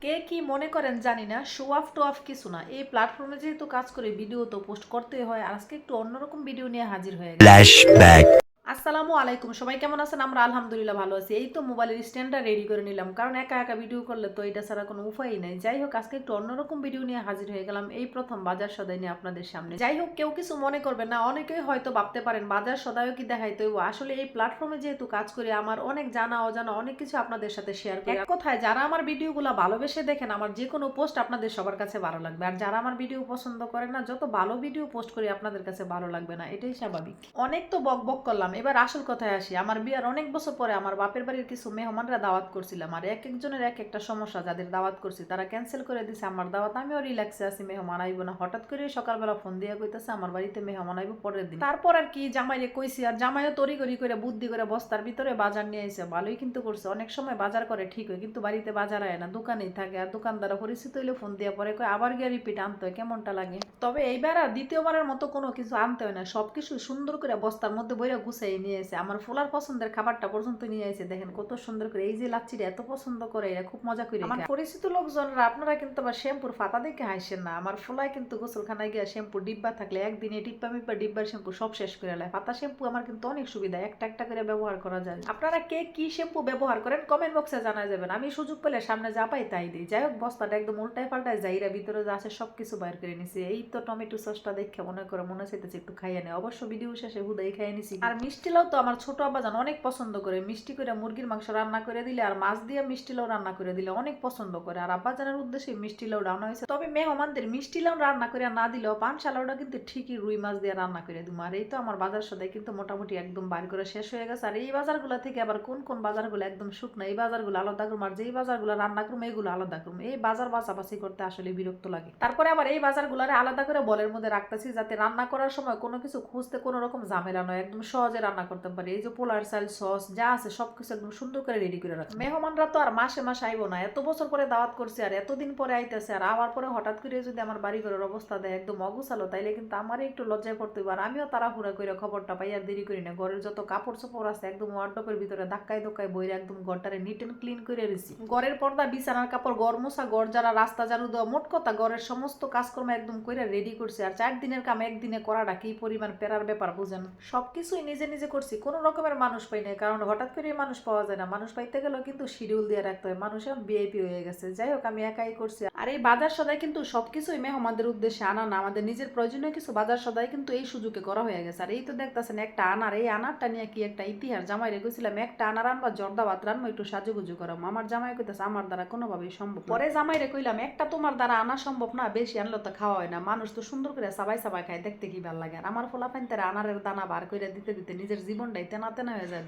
কে কি মনে করেন জানি না, শো অফ টু অফ কিছু না। এই প্ল্যাটফর্মে যেহেতু কাজ করে ভিডিও তো পোস্ট করতেই হয়। আর আজকে একটু অন্যরকম ভিডিও নিয়ে হাজির হয়ে গেছে। ফ্ল্যাশব্যাক। আসসালামু আলাইকুম, সবাই কেমন আছেন? আমরা আলহামদুলিল্লাহ ভালো আছি। এই তো মোবাইলের স্ট্যান্ডটা রেডি করে নিলাম, কারণ একা একা ভিডিও করলে তো এটা ছাড়া কোনো উপায়ই নাই। যাই হোক, আজকে একটু অন্যরকম ভিডিও নিয়ে হাজির হয়ে গেলাম, এই প্রথম বাজার সদাই নিয়ে আপনাদের সামনে। যাই হোক, কেউ কিছু মনে করবেন না। অনেকেই হয়তো ভাবতে পারেন বাজার সদাইও কি দেখাইতে হইব। আসলে এই প্ল্যাটফর্মে যেহেতু কাজ করি, আমার অনেক জানা অজানা অনেক কিছু আপনাদের সাথে শেয়ার করি। এক কথায়, যারা আমার ভিডিওগুলো ভালোবেসে দেখেন, আমার যে কোনো পোস্ট আপনাদের সবার কাছে ভালো লাগবে। আর যারা আমার ভিডিও পছন্দ করেন না, যত ভালো ভিডিও পোস্ট করি আপনাদের কাছে ভালো লাগবে না, এটাই স্বাভাবিক। অনেক তো বক বক করলাম, এবার আসল কথায় আসি। আমার বিয়ার অনেক বছর পরে আমার বাপের বাড়ির কিছু মেহমানরা দাওয়াত করছিলাম। আর এক একজনের এক একটা সমস্যা, যাদের দাওয়াত করছি তারা ক্যান্সেল করে দিছে আমার দাওয়াত। আমিও রিল্যাক্সে আছি, মেহমান আইব না। হঠাৎ করে সকালবেলা ফোন দিয়ে কইতেছে আমার বাড়িতে মেহমান আইব পরের দিন। তারপর আর কি, জামাইরে কইছি, আর জামাইও তড়িগড়ি করে বুদ্ধি করে বস্তার ভিতরে বাজার নিয়ে আইছে। ভালোই কিন্তু করছে। অনেক সময় বাজার করে ঠিক হয়, কিন্তু বাড়িতে বাজার আয় না, দোকানেই থাকে। আর দোকানদার পরিচিত হইলে ফোন দিয়ে পরে কয় আবার গিয়ে রিপিট আনতে হয়, কেমনটা লাগে। তবে এইবার আর দ্বিতীয়বারের মতো কোনো কিছু আনতে হয় না, সবকিছু সুন্দর করে বস্তার মধ্যে বইরা গুছাই নিয়ে এসে আমার ফুলার পছন্দের খাবারটা পর্যন্ত নিয়ে এসে দেখেন কত সুন্দর করে। এই যে লাচ্ছিটা এত পছন্দ করে, এরা খুব মজা করে আমার পরিচিত লোকজনরা। আপনারা কিন্তু আবার শ্যাম্পুর ফাতা দেখে হাসেন না। আমার ফুলায় কিন্তু গোসলখানায় গিয়ে শ্যাম্পু ডিব্বা থাকলে একদিনে টিপ্পা মিপ্পা ডিব্বার শ্যাম্পু সব শেষ করে নেয়। ফাতা শ্যাম্পু আমার কিন্তু অনেক সুবিধা, একটা একটা করে ব্যবহার করা যায়। আপনারা কে কি শ্যাম্পু ব্যবহার করেন কমেন্ট বক্সে জানা যাবেন। আমি সুযোগ পেলে সামনে যা পাই তাই দিই। যাই হোক, বস্তাটা একদম উল্টায় পাল্টায় যাইরা ভিতরে যা আছে সবকিছু বাইর করে নিছি। এই তো টমেটো সসটা দেখে মনে চাইতেছে একটু খাইয়ে নেই। অবশ্য ভিডিও শেষে হুদাই খাইয়ে নিছি। আর মিষ্টি লাউ তো আমার ছোট আব্বাজান অনেক পছন্দ করে। মিষ্টি করে মুরগির মাংস রান্না করে দিলে আর মাছ দিয়ে মিষ্টি লাউ রান্না করে দিলে অনেক পছন্দ করে। আর আব্বাজানের উদ্দেশ্যে মিষ্টি লাউ রান্না হয়েছে। তবে মেহমানদের মিষ্টি লাউ রান্না করে না দিলেও পানশা লাউটা কিন্তু ঠিকই রুই মাছ দিয়ে রান্না করে দিব। আর এই তো আমার বাজার সদাই কিন্তু মোটামুটি একদম বার করে শেষ হয়ে গেছে। আর এই বাজারগুলো থেকে আবার কোন কোন বাজারগুলো একদম শুকনো, এই বাজারগুলো আলাদা করুম। আর যেই বাজারগুলো রান্না করুম এইগুলো আলাদা করুম। এই বাজার বাছাবাছি করতে আসলে বিরক্ত লাগে। তারপরে আবার এই বাজারগুলোরে আলাদা করে বলের মধ্যে রাখতেছি, যাতে রান্না করার সময় কোনো কিছু খুঁজতে কোনো রকম ঝামেলা নয়, একদম সহজে রান্না করতে পারি। এই যে পোলার চাল, সস যা আছে সবকিছু একদম সুন্দর করে রেডি করে রাখি। মেহমানরা তো আর মাসে মাসে আইবো না, এত বছর পরে দাওয়াত করছে আর এতদিন পরে আইতেছে। আর আবার পরে হঠাৎ করে যদি আমার বাড়ি ঘরের অবস্থা দেয় একদম অগুছালো, তাইলে কিন্তু আমারই একটু লজ্জায় পড়তে হবে। আর আমিও তাড়াহুড়া করে খবরটা পাই আর দেরি করি না। ঘরের যত কাপড় চোপড় আছে একদম ওয়ার্ডরোবের ভিতরে ধাক্কায় ধক্কায় বইরে একদম ঘরটারে নিট এন্ড ক্লিন করে রেছি। ঘরের পর্দা, বিছানার কাপড়, ঘর মোছা, ঘর যারা, রাস্তা ঝাড়ু দেওয়া, মোট কথা ঘরের সমস্ত কাজকর্ম একদম করে রেডি করছি। আর 4 দিনের কাম একদিনে করাটা কি পরিমাণ পেরার ব্যাপার বুঝেন। সবকিছুই নিজে নিজে করছি, কোনো রকমের মানুষ পাই নাই, কারণ হঠাৎ করে মানুষ পাওয়া যায় না। মানুষ পাইতে গেলেও কিন্তু শিডিউল দিয়ে রাখতে হয়। মানুষ এখন ভিআইপি হয়ে গেছে। যাই হোক, আমি একাই করছি। আর এই বাজার সদাই কিন্তু সবকিছুই মেহমানদের উদ্দেশ্যে আনা না, আমাদের নিজের প্রয়োজনীয় কিছু বাজার সদাই কিন্তু এই সুযোগে করা হয়ে গেছে। আর এই তো দেখতেছেন একটা আনার, এই আনারটা নিয়ে কি একটা ইতিহাস। জামাই রেখেছিলাম একটা আনার আনবা, জর্দা ভাত রানবো, একটু সাজুগুজু করাম। আমার জামাই কইতেছে আমার দ্বারা কোনোভাবেই সম্ভব। পরে জামাই রে কইলাম একটা তোমার দ্বারা আনা সম্ভব না, বেশি আনলে তো খাওয়া হয় না। মানুষ তো সুন্দর করে সাবাই সাবাই খায়, দেখতে কি ভালো লাগে। আর আমার ফোলা পাইন আনারের দানা বার করে দিতে দিতে নিজের জীবনটাই তেনা তেনা হয়ে যায়।